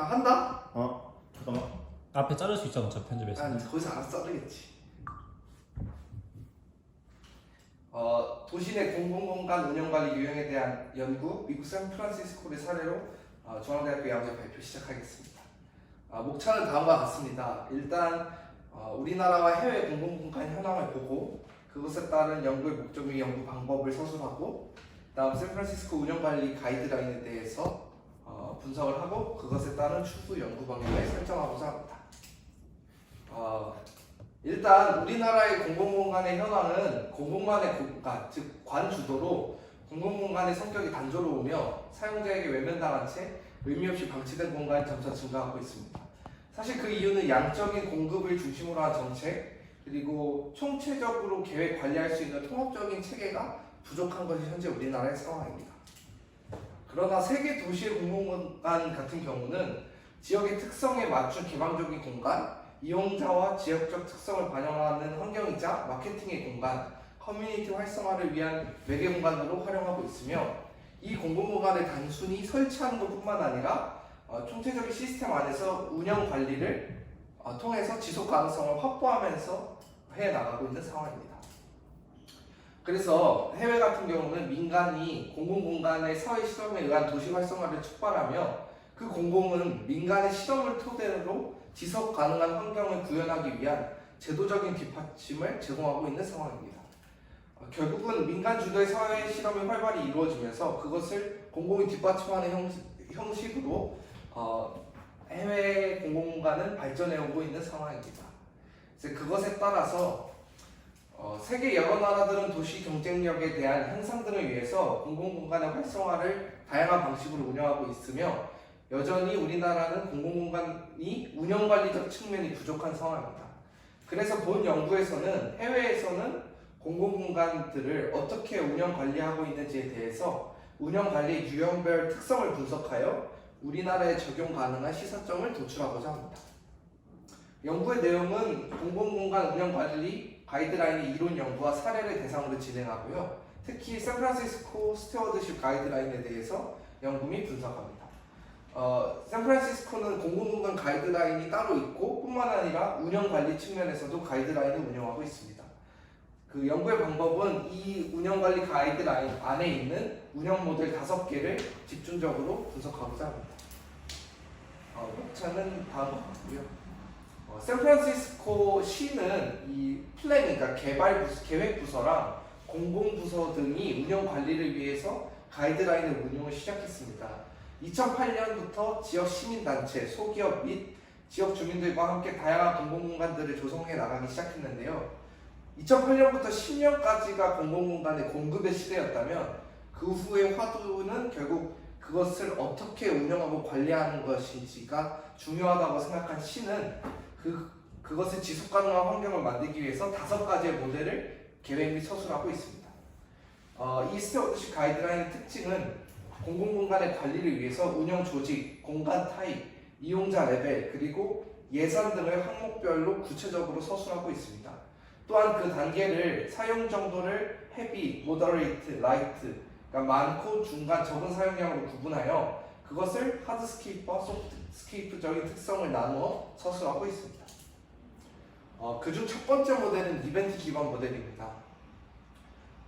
다 한다? 잠깐만. 앞에 자를 수 있잖아, 저 편집에서. 아니 거기서 알아서 자르겠지. 도시 내 공공공간 운영관리 유형에 대한 연구, 미국 샌프란시스코를 사례로 중앙대학교 양재 발표 시작하겠습니다. 목차는 다음과 같습니다. 일단 우리나라와 해외 공공공간 현황을 보고 그것에 따른 연구의 목적 및 연구 방법을 서술하고, 다음 샌프란시스코 운영관리 가이드라인에 대해서 분석을 하고 그것에 따른 추후 연구 방향을 설정하고자 합니다. 일단 우리나라의 공공공간의 현황은 공공간의 공간, 즉 관주도로 공공공간의 성격이 단조로우며 사용자에게 외면당한 채 의미 없이 방치된 공간이 점차 증가하고 있습니다. 사실 그 이유는 양적인 공급을 중심으로 한 정책, 그리고 총체적으로 계획 관리할 수 있는 통합적인 체계가 부족한 것이 현재 우리나라의 상황입니다. 그러나 세계 도시의 공공공간 같은 경우는 지역의 특성에 맞춘 개방적인 공간, 이용자와 지역적 특성을 반영하는 환경이자 마케팅의 공간, 커뮤니티 활성화를 위한 매개 공간으로 활용하고 있으며, 이 공공공간을 단순히 설치하는 것뿐만 아니라 총체적인 시스템 안에서 운영 관리를 통해서 지속 가능성을 확보하면서 해나가고 있는 상황입니다. 그래서 해외 같은 경우는 민간이 공공공간의 사회 실험에 의한 도시 활성화를 촉발하며 그 공공은 민간의 실험을 토대로 지속 가능한 환경을 구현하기 위한 제도적인 뒷받침을 제공하고 있는 상황입니다. 결국은 민간 주도의 사회 실험이 활발히 이루어지면서 그것을 공공이 뒷받침하는 형식으로 해외 공공공간은 발전해오고 있는 상황입니다. 이제 그것에 따라서 세계 여러 나라들은 도시 경쟁력에 대한 향상 등을 위해서 공공공간의 활성화를 다양한 방식으로 운영하고 있으며, 여전히 우리나라는 공공공간이 운영관리적 측면이 부족한 상황입니다. 그래서 본 연구에서는 해외에서는 공공공간들을 어떻게 운영관리하고 있는지에 대해서 운영관리 유형별 특성을 분석하여 우리나라에 적용 가능한 시사점을 도출하고자 합니다. 연구의 내용은 공공공간 운영관리 가이드라인의 이론 연구와 사례를 대상으로 진행하고요. 특히 샌프란시스코 스튜어드십 가이드라인에 대해서 연구 및 분석합니다. 샌프란시스코는 공공공간 가이드라인이 따로 있고 뿐만 아니라 운영관리 측면에서도 가이드라인을 운영하고 있습니다. 그 연구의 방법은 이 운영관리 가이드라인 안에 있는 운영 모델 5개를 집중적으로 분석하고자 합니다. 목차는 다음과 같고요. 샌프란시스코 시는 이 플래닝, 그러니까 계획 부서랑 공공 부서 등이 운영 관리를 위해서 가이드라인을 운용을 시작했습니다. 2008년부터 지역 시민단체, 소기업 및 지역 주민들과 함께 다양한 공공공간들을 조성해 나가기 시작했는데요. 2008년부터 10년까지가 공공공간의 공급의 시대였다면 그 후의 화두는 결국 그것을 어떻게 운영하고 관리하는 것인지가 중요하다고 생각한 시는 그것을 지속가능한 환경을 만들기 위해서 5가지의 모델을 계획 및 서술하고 있습니다. 이 스튜어드십 가이드라인의 특징은 공공공간의 관리를 위해서 운영 조직, 공간 타입, 이용자 레벨, 그리고 예산 등을 항목별로 구체적으로 서술하고 있습니다. 또한 그 단계를 사용 정도를 헤비, 모더레이트, 라이트, 그러니까 많고 중간, 적은 사용량으로 구분하여 그것을 하드스케이프와 소프트스케이프적인 특성을 나누어 서술하고 있습니다. 그중 첫 번째 모델은 이벤트 기반 모델입니다.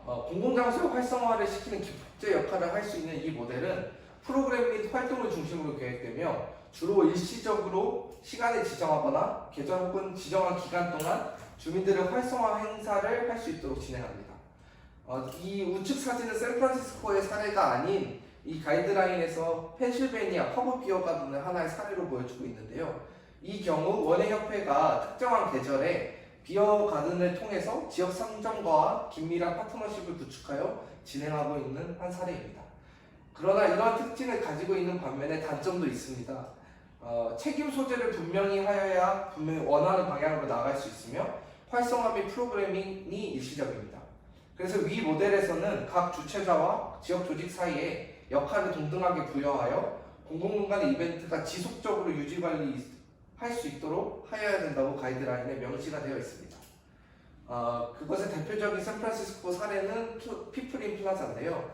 공공장소의 활성화를 시키는 기폭제 역할을 할 수 있는 이 모델은 프로그램 및 활동을 중심으로 계획되며 주로 일시적으로 시간을 지정하거나 계절 혹은 지정한 기간 동안 주민들의 활성화 행사를 할 수 있도록 진행합니다. 이 우측 사진은 샌프란시스코의 사례가 아닌 이 가이드라인에서 펜실베니아 퍼브비어 가든을 하나의 사례로 보여주고 있는데요. 이 경우 원예협회가 특정한 계절에 비어 가든을 통해서 지역 상점과와 긴밀한 파트너십을 구축하여 진행하고 있는 한 사례입니다. 그러나 이러한 특징을 가지고 있는 반면에 단점도 있습니다. 책임 소재를 분명히 하여야 분명히 원하는 방향으로 나갈 수 있으며 활성화 및 프로그래밍이 일시적입니다. 그래서 위 모델에서는 각 주최자와 지역 조직 사이에 역할을 동등하게 부여하여 공공공간의 이벤트가 지속적으로 유지 관리할 수 있도록 하여야 된다고 가이드라인에 명시가 되어 있습니다. 그것의 대표적인 샌프란시스코 사례는 피플인 플라자인데요.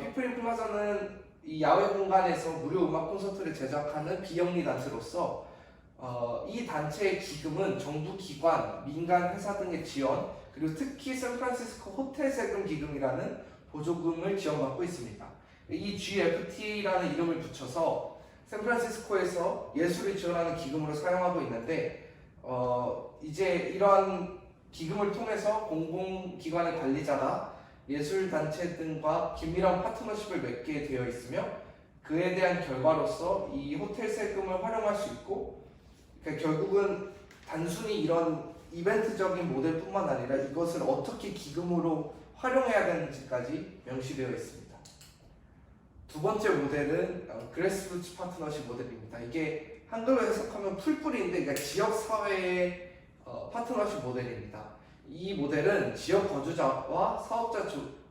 피플인 플라자는 이 야외 공간에서 무료 음악 콘서트를 제작하는 비영리 단체로서 이 단체의 기금은 정부 기관, 민간 회사 등의 지원, 그리고 특히 샌프란시스코 호텔 세금 기금이라는 보조금을 지원받고 있습니다. 이 GFT라는 이름을 붙여서 샌프란시스코에서 예술을 지원하는 기금으로 사용하고 있는데 이제 이러한 기금을 통해서 공공기관의 관리자가 예술단체 등과 긴밀한 파트너십을 맺게 되어 있으며 그에 대한 결과로서 이 호텔 세금을 활용할 수 있고 그러니까 결국은 단순히 이런 이벤트적인 모델뿐만 아니라 이것을 어떻게 기금으로 활용해야 되는지까지 명시되어 있습니다. 두 번째 모델은 그래스루츠 파트너십 모델입니다. 이게 한글로 해석하면 풀뿌리인데 그러니까 지역사회의 파트너십 모델입니다. 이 모델은 지역 거주자와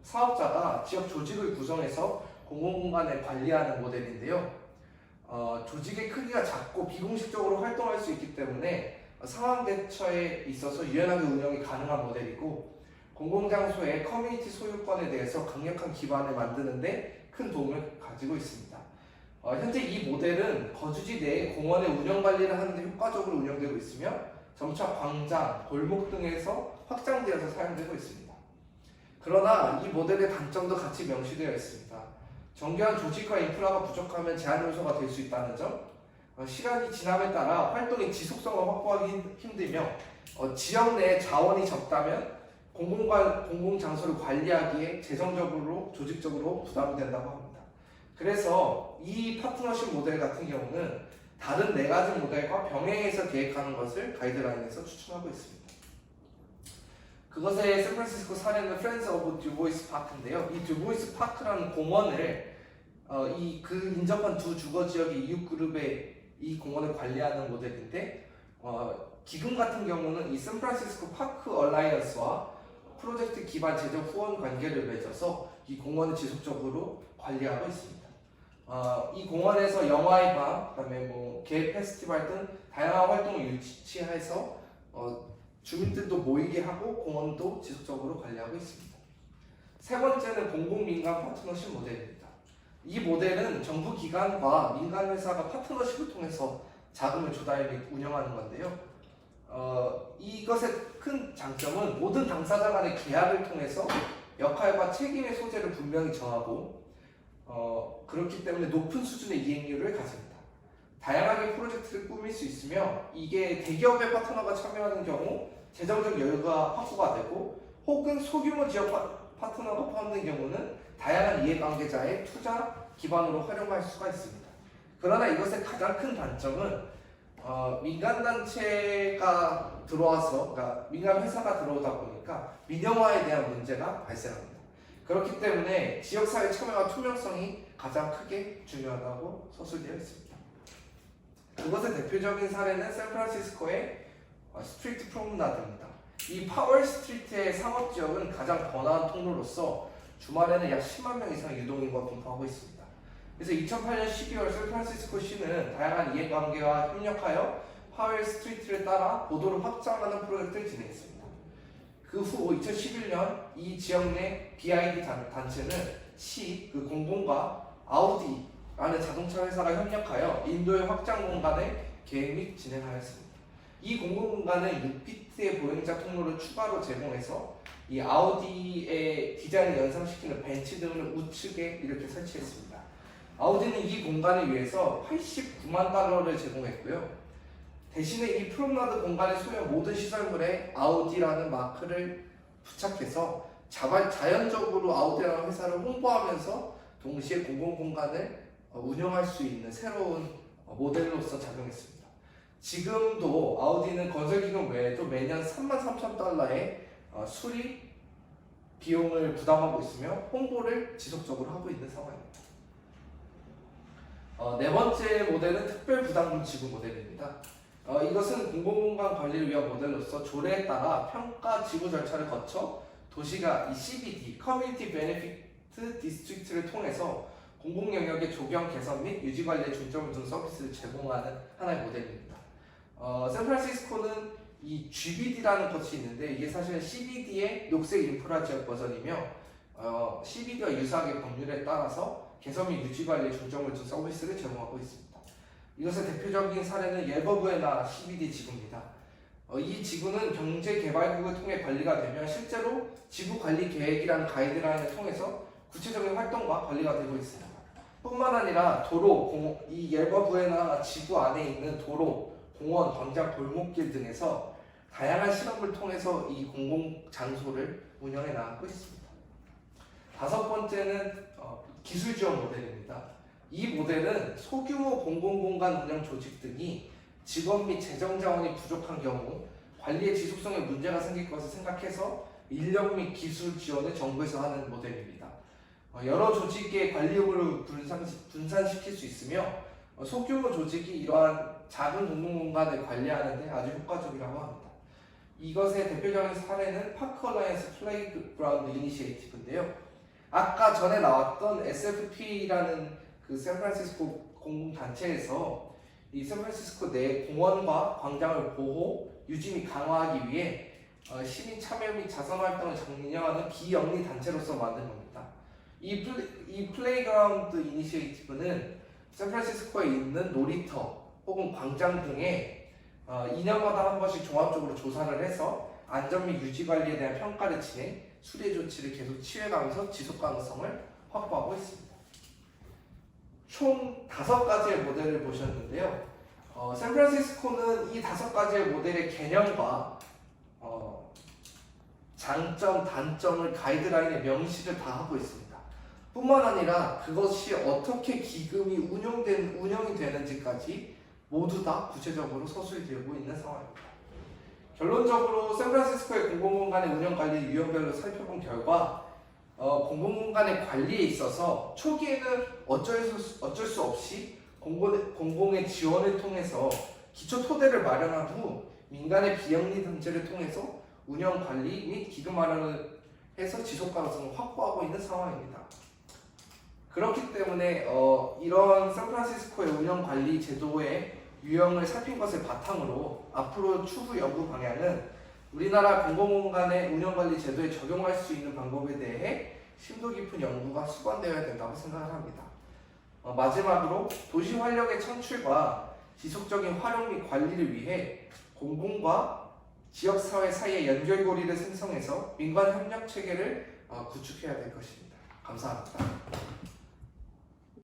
사업자가 지역 조직을 구성해서 공공공간을 관리하는 모델인데요. 조직의 크기가 작고 비공식적으로 활동할 수 있기 때문에 상황 대처에 있어서 유연하게 운영이 가능한 모델이고 공공장소의 커뮤니티 소유권에 대해서 강력한 기반을 만드는데 큰 도움을 가지고 있습니다. 현재 이 모델은 거주지 내에 공원의 운영 관리를 하는 데 효과적으로 운영되고 있으며 점차 광장, 골목 등에서 확장되어서 사용되고 있습니다. 그러나 이 모델의 단점도 같이 명시되어 있습니다. 정교한 조직과 인프라가 부족하면 제한 요소가 될 수 있다는 점, 시간이 지남에 따라 활동의 지속성을 확보하기 힘들며 지역 내 자원이 적다면 공공장소를 관리하기에 재정적으로, 조직적으로 부담이 된다고 합니다. 그래서 이 파트너십 모델 같은 경우는 다른 4가지 모델과 병행해서 계획하는 것을 가이드라인에서 추천하고 있습니다. 그것의 샌프란시스코 사례는 프렌즈 오브 듀보이스 파크인데요. 이 듀보이스 파크라는 공원을 그 인접한 두 주거 지역의 이웃 그룹의 이 공원을 관리하는 모델인데 기금 같은 경우는 이 샌프란시스코 파크 얼라이언스와 프로젝트 기반 재정 후원 관계를 맺어서 이 공원을 지속적으로 관리하고 있습니다. 이 공원에서 영화의 밤, 그다음에 개 페스티벌 등 다양한 활동을 유치해서 주민들도 모이게 하고 공원도 지속적으로 관리하고 있습니다. 세 번째는 공공민간 파트너십 모델입니다. 이 모델은 정부 기관과 민간 회사가 파트너십을 통해서 자금을 조달 및 운영하는 건데요. 이것의 큰 장점은 모든 당사자 간의 계약을 통해서 역할과 책임의 소재를 분명히 정하고 그렇기 때문에 높은 수준의 이행률을 가집니다. 다양하게 프로젝트를 꾸밀 수 있으며 이게 대기업의 파트너가 참여하는 경우 재정적 여유가 확보가 되고 혹은 소규모 지역 파트너가 포함된 경우는 다양한 이해관계자의 투자 기반으로 활용할 수가 있습니다. 그러나 이것의 가장 큰 단점은 민간단체가 들어와서 그러니까 민간 회사가 들어오다 보니까 민영화에 대한 문제가 발생합니다. 그렇기 때문에 지역사회 참여와 투명성이 가장 크게 중요하다고 서술되어 있습니다. 그것의 대표적인 사례는 샌프란시스코의 스트리트 프로menade입니다. 이 파월 스트리트의 상업지역은 가장 번화한 통로로서 주말에는 약 10만 명 이상 유동인구가 분포하고 있습니다. 그래서 2008년 12월 샌프란시스코 시는 다양한 이해관계와 협력하여 파월 스트리트를 따라 보도를 확장하는 프로젝트를 진행했습니다. 그 후 2011년 이 지역 내 BID 단체는 그 공공과 아우디라는 자동차 회사가 협력하여 인도의 확장 공간을 계획 및 진행하였습니다. 이 공공공간은 6피트의 보행자 통로를 추가로 제공해서 이 아우디의 디자인을 연상시키는 벤치 등을 우측에 이렇게 설치했습니다. 아우디는 이 공간을 위해서 89만 달러를 제공했고요. 대신에 이 프로menade 공간에 소유한 모든 시설물에 아우디라는 마크를 부착해서 자연적으로 아우디라는 회사를 홍보하면서 동시에 공공공간을 운영할 수 있는 새로운 모델로서 작용했습니다. 지금도 아우디는 건설기금 외에도 매년 33,000달러의 수리 비용을 부담하고 있으며 홍보를 지속적으로 하고 있는 상황입니다. 네 번째 모델은 특별부담금 지급 모델입니다. 이것은 공공공간 관리를 위한 모델로서 조례에 따라 평가 지구 절차를 거쳐 도시가 이 CBD, Community Benefit District를 통해서 공공영역의 조경 개선 및 유지 관리에 중점을 둔 서비스를 제공하는 하나의 모델입니다. 샌프란시스코는 이 GBD라는 것이 있는데 이게 사실 CBD의 녹색 인프라 지역 버전이며 CBD와 유사하게 법률에 따라서 개선 및 유지 관리에 중점을 둔 서비스를 제공하고 있습니다. 이것의 대표적인 사례는 옐버브에나 CBD 지구입니다. 이 지구는 경제개발국을 통해 관리가 되며 실제로 지구 관리 계획이라는 가이드라인을 통해서 구체적인 활동과 관리가 되고 있습니다. 뿐만 아니라 도로, 이 옐버브에나 지구 안에 있는 도로, 공원, 광장, 골목길 등에서 다양한 실험을 통해서 이 공공 장소를 운영해 나가고 있습니다. 다섯 번째는 기술 지원 모델입니다. 이 모델은 소규모 공공공간 운영 조직 등이 직원 및 재정 자원이 부족한 경우 관리의 지속성에 문제가 생길 것을 생각해서 인력 및 기술 지원을 정부에서 하는 모델입니다. 여러 조직의 관리 의무를 분산시킬 수 있으며 소규모 조직이 이러한 작은 공공공간을 관리하는 데 아주 효과적이라고 합니다. 이것의 대표적인 사례는 파크 얼라이언스 플레이그라운드 이니시에이티브인데요. 아까 전에 나왔던 SFP라는 그 샌프란시스코 공공단체에서 이 샌프란시스코 내 공원과 광장을 보호, 유지 및 강화하기 위해 시민 참여 및 자선 활동을 장려하는 비영리 단체로서 만든 겁니다. 이 플레이그라운드 이니시에이티브는 샌프란시스코에 있는 놀이터 혹은 광장 등에 2년마다 한 번씩 종합적으로 조사를 해서 안전 및 유지 관리에 대한 평가를 진행, 수리 조치를 계속 취해가면서 지속 가능성을 확보하고 있습니다. 총 5가지의 모델을 보셨는데요. 샌프란시스코는 이 5가지의 모델의 개념과 장점, 단점을 가이드라인에 명시를 다 하고 있습니다. 뿐만 아니라 그것이 어떻게 기금이 운영이 되는지까지 모두 다 구체적으로 서술이 되고 있는 상황입니다. 결론적으로 샌프란시스코의 공공공간의 운영관리 유형별로 살펴본 결과 공공공간의 관리에 있어서 초기에는 어쩔 수 없이 공공의 지원을 통해서 기초 토대를 마련한 후 민간의 비영리 단체를 통해서 운영 관리 및 기금 마련을 해서 지속 가능성을 확보하고 있는 상황입니다. 그렇기 때문에 이런 샌프란시스코의 운영 관리 제도의 유형을 살핀 것을 바탕으로 앞으로 추후 연구 방향은 우리나라 공공공간의 운영관리 제도에 적용할 수 있는 방법에 대해 심도 깊은 연구가 수반되어야 된다고 생각을 합니다. 마지막으로 도시 활력의 창출과 지속적인 활용 및 관리를 위해 공공과 지역사회 사이의 연결고리를 생성해서 민관 협력 체계를 구축해야 될 것입니다. 감사합니다.